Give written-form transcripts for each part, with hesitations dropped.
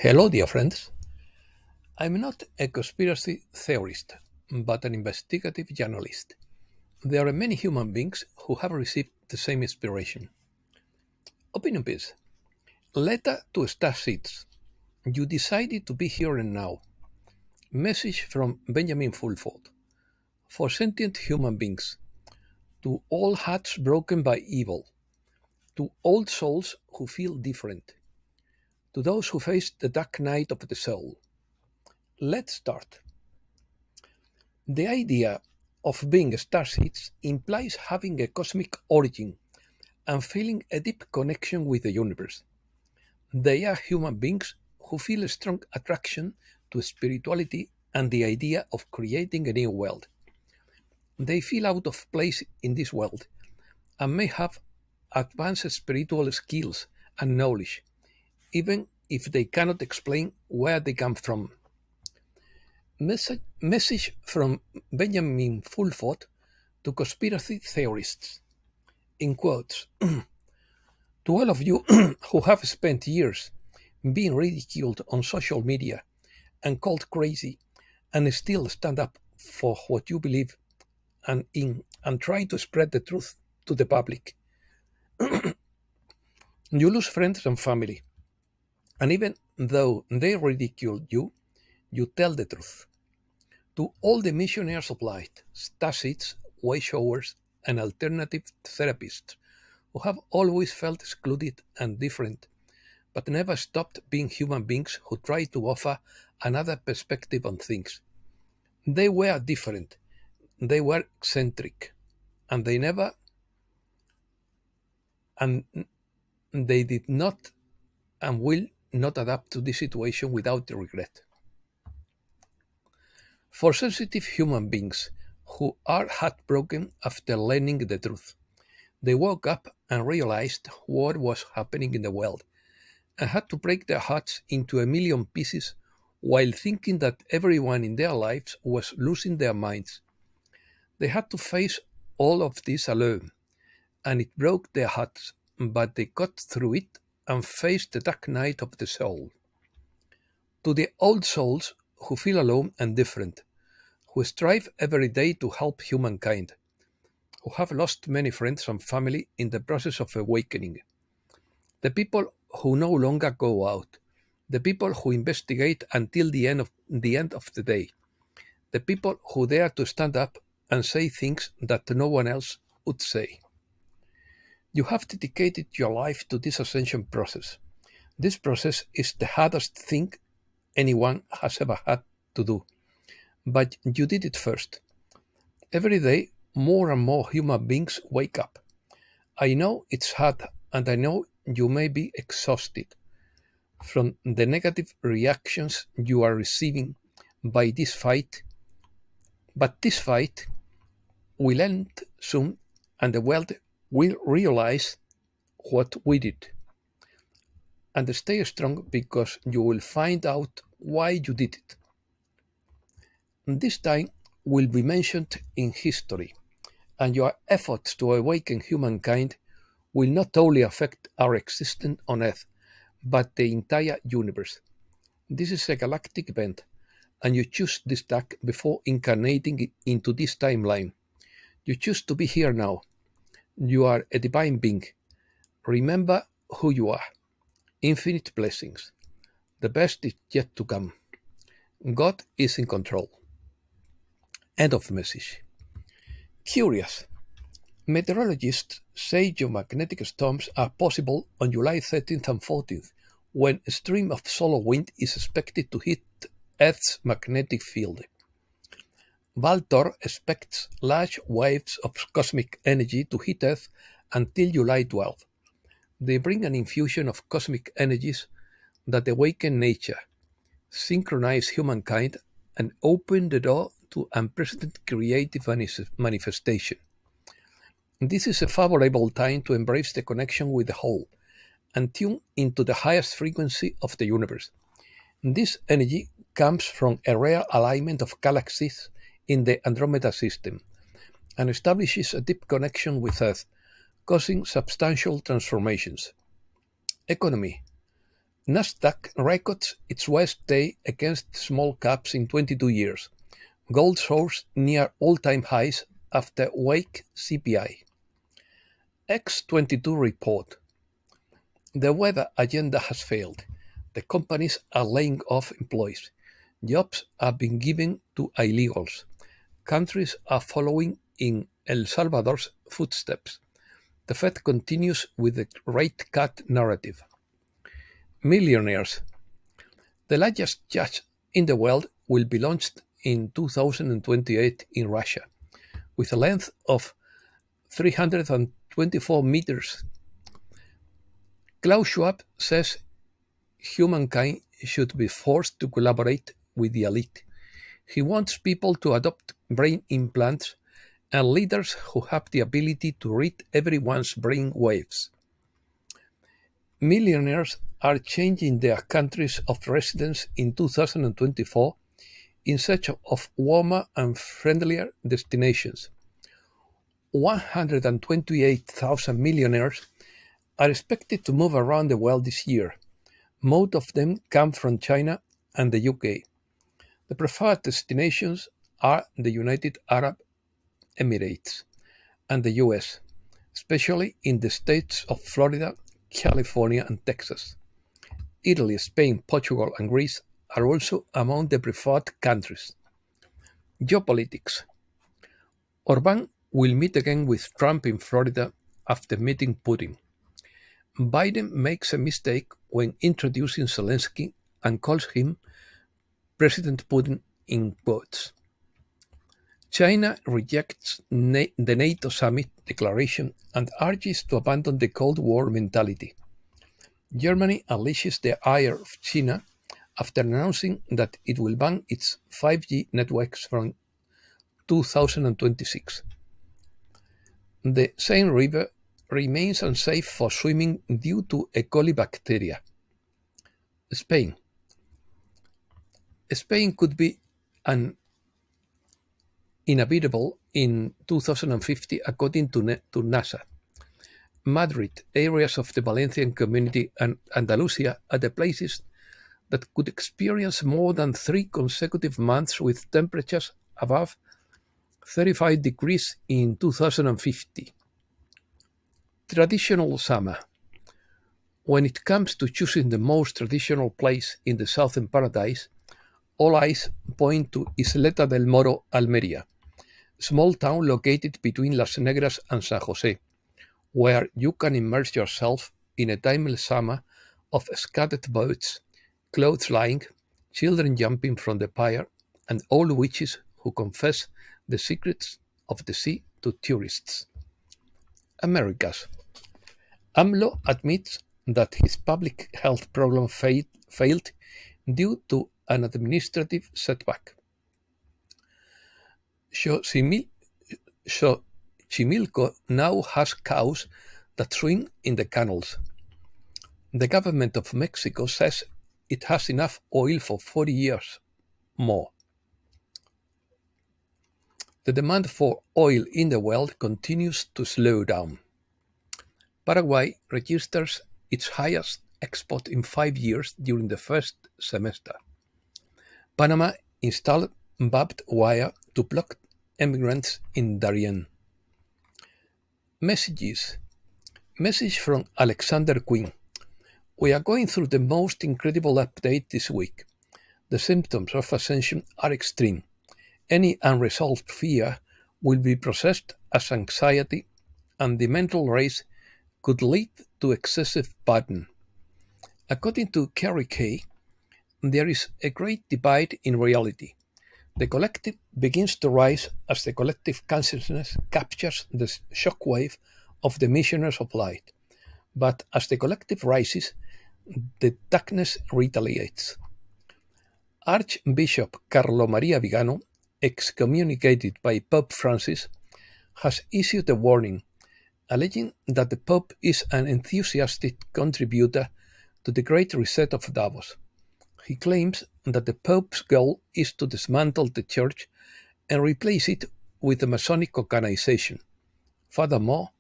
Hello, dear friends. I'm not a conspiracy theorist, but an investigative journalist. There are many human beings who have received the same inspiration. Opinion piece. Letter to Star Seeds. You decided to be here and now. Message from Benjamin Fulford. For sentient human beings. To all hearts broken by evil. To old souls who feel different. To those who face the dark night of the soul. Let's start. The idea of being starseeds implies having a cosmic origin and feeling a deep connection with the universe. They are human beings who feel a strong attraction to spirituality and the idea of creating a new world. They feel out of place in this world and may have advanced spiritual skills and knowledge, even if they cannot explain where they come from. Message from Benjamin Fulford to conspiracy theorists. In quotes, to all of you who have spent years being ridiculed on social media and called crazy and still stand up for what you believe and try to spread the truth to the public. You lose friends and family, and even though they ridicule you, you tell the truth. To all the missionaries of light, starseeds, way showers, and alternative therapists who have always felt excluded and different, but never stopped being human beings who try to offer another perspective on things. They were different, they were eccentric, and and they did not and will not adapt to this situation without regret. For sensitive human beings who are heartbroken after learning the truth, they woke up and realized what was happening in the world and had to break their hearts into a million pieces while thinking that everyone in their lives was losing their minds. They had to face all of this alone, and it broke their hearts, but they got through it and faced the dark night of the soul. To the old souls who feel alone and different, who strive every day to help humankind, who have lost many friends and family in the process of awakening, the people who no longer go out, the people who investigate until the end of the day, the people who dare to stand up and say things that no one else would say. You have dedicated your life to this ascension process. This process is the hardest thing anyone has ever had to do, but you did it first. Every day, more and more human beings wake up. I know it's hard, and I know you may be exhausted from the negative reactions you are receiving by this fight, but this fight will end soon, and the world will realize what we did. And stay strong because you will find out why you did it. This time will be mentioned in history, and your efforts to awaken humankind will not only affect our existence on Earth, but the entire universe. This is a galactic event, and you choose this tack before incarnating into this timeline. You choose to be here now. You are a divine being. Remember who you are. Infinite blessings. The best is yet to come. God is in control. End of message. Curious. Meteorologists say geomagnetic storms are possible on July 13th and 14th, when a stream of solar wind is expected to hit Earth's magnetic field. Valtor expects large waves of cosmic energy to hit Earth until July 12th. They bring an infusion of cosmic energies that awaken nature, synchronize humankind, and open the door to unprecedented creative manifestation. This is a favorable time to embrace the connection with the whole and tune into the highest frequency of the universe. This energy comes from a rare alignment of galaxies in the Andromeda system and establishes a deep connection with Earth, causing substantial transformations. Economy. Nasdaq records its worst day against small caps in 22 years. Gold soars near all-time highs after weak CPI. X22 report. The weather agenda has failed. The companies are laying off employees. Jobs are being given to illegals. Countries are following in El Salvador's footsteps. The Fed continues with the rate cut narrative. Millionaires. The largest yacht in the world will be launched in 2028 in Russia, with a length of 324 meters. Klaus Schwab says humankind should be forced to collaborate with the elite. He wants people to adopt brain implants and leaders who have the ability to read everyone's brain waves. Millionaires are changing their countries of residence in 2024 in search of warmer and friendlier destinations. 128,000 millionaires are expected to move around the world this year. Most of them come from China and the UK. The preferred destinations are the United Arab Emirates and the US, especially in the states of Florida, California, and Texas. Italy, Spain, Portugal, and Greece are also among the preferred countries. Geopolitics. Orbán will meet again with Trump in Florida after meeting Putin. Biden makes a mistake when introducing Zelensky and calls him President Putin in quotes. China rejects the NATO summit declaration and urges to abandon the Cold War mentality. Germany unleashes the ire of China after announcing that it will ban its 5G networks from 2026. The Seine River remains unsafe for swimming due to E. coli bacteria. Spain. Spain could be inhabitable in 2050 according to NASA. Madrid, areas of the Valencian community, and Andalusia are the places that could experience more than 3 consecutive months with temperatures above 35 degrees in 2050. Traditional summer. When it comes to choosing the most traditional place in the Southern Paradise, all eyes point to Isleta del Moro, Almería, a small town located between Las Negras and San Jose, where you can immerse yourself in a timeless summer of scattered boats, clothes lying, children jumping from the pier, and old witches who confess the secrets of the sea to tourists. Americas. AMLO admits that his public health problem failed due to an administrative setback. Xochimilco now has cows that swim in the canals. The government of Mexico says it has enough oil for 40 years more. The demand for oil in the world continues to slow down. Paraguay registers its highest export in 5 years during the first semester. Panama installed barbed wire to block immigrants in Darien. Messages. Message from Alexander Quinn. We are going through the most incredible update this week. The symptoms of ascension are extreme. Any unresolved fear will be processed as anxiety, and the mental race could lead to excessive burden. According to Kerry Kay, there is a great divide in reality. The collective begins to rise as the collective consciousness captures the shockwave of the missionaries of light. But as the collective rises, the darkness retaliates. Archbishop Carlo Maria Vigano, excommunicated by Pope Francis, has issued a warning, alleging that the Pope is an enthusiastic contributor to the Great Reset of Davos. He claims that the Pope's goal is to dismantle the Church and replace it with a Masonic organization. Furthermore,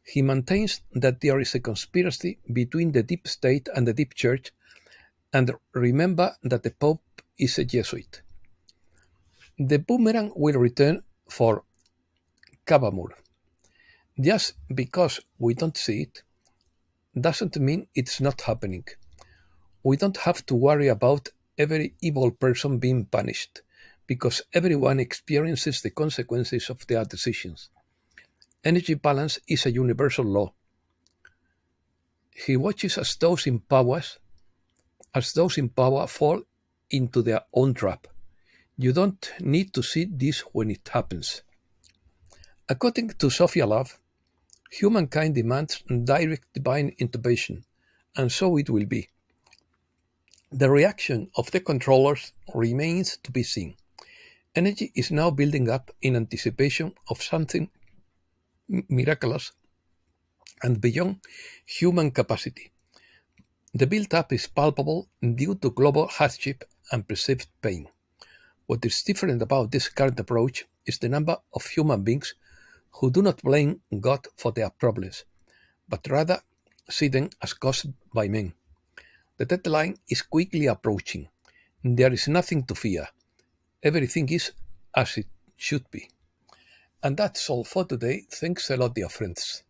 he maintains that there is a conspiracy between the Deep State and the Deep Church And remember that the Pope is a Jesuit. The boomerang will return for Kavamur. Just because we don't see it doesn't mean it's not happening. We don't have to worry about every evil person being punished, because everyone experiences the consequences of their decisions. Energy balance is a universal law. He watches as those in power fall into their own trap. You don't need to see this when it happens. According to Sophia Love, humankind demands direct divine intervention, and so it will be. The reaction of the controllers remains to be seen. Energy is now building up in anticipation of something miraculous and beyond human capacity. The build-up is palpable due to global hardship and perceived pain. What is different about this current approach is the number of human beings who do not blame God for their problems, but rather see them as caused by men. The deadline is quickly approaching. There is nothing to fear. Everything is as it should be. And that's all for today. Thanks a lot, dear friends.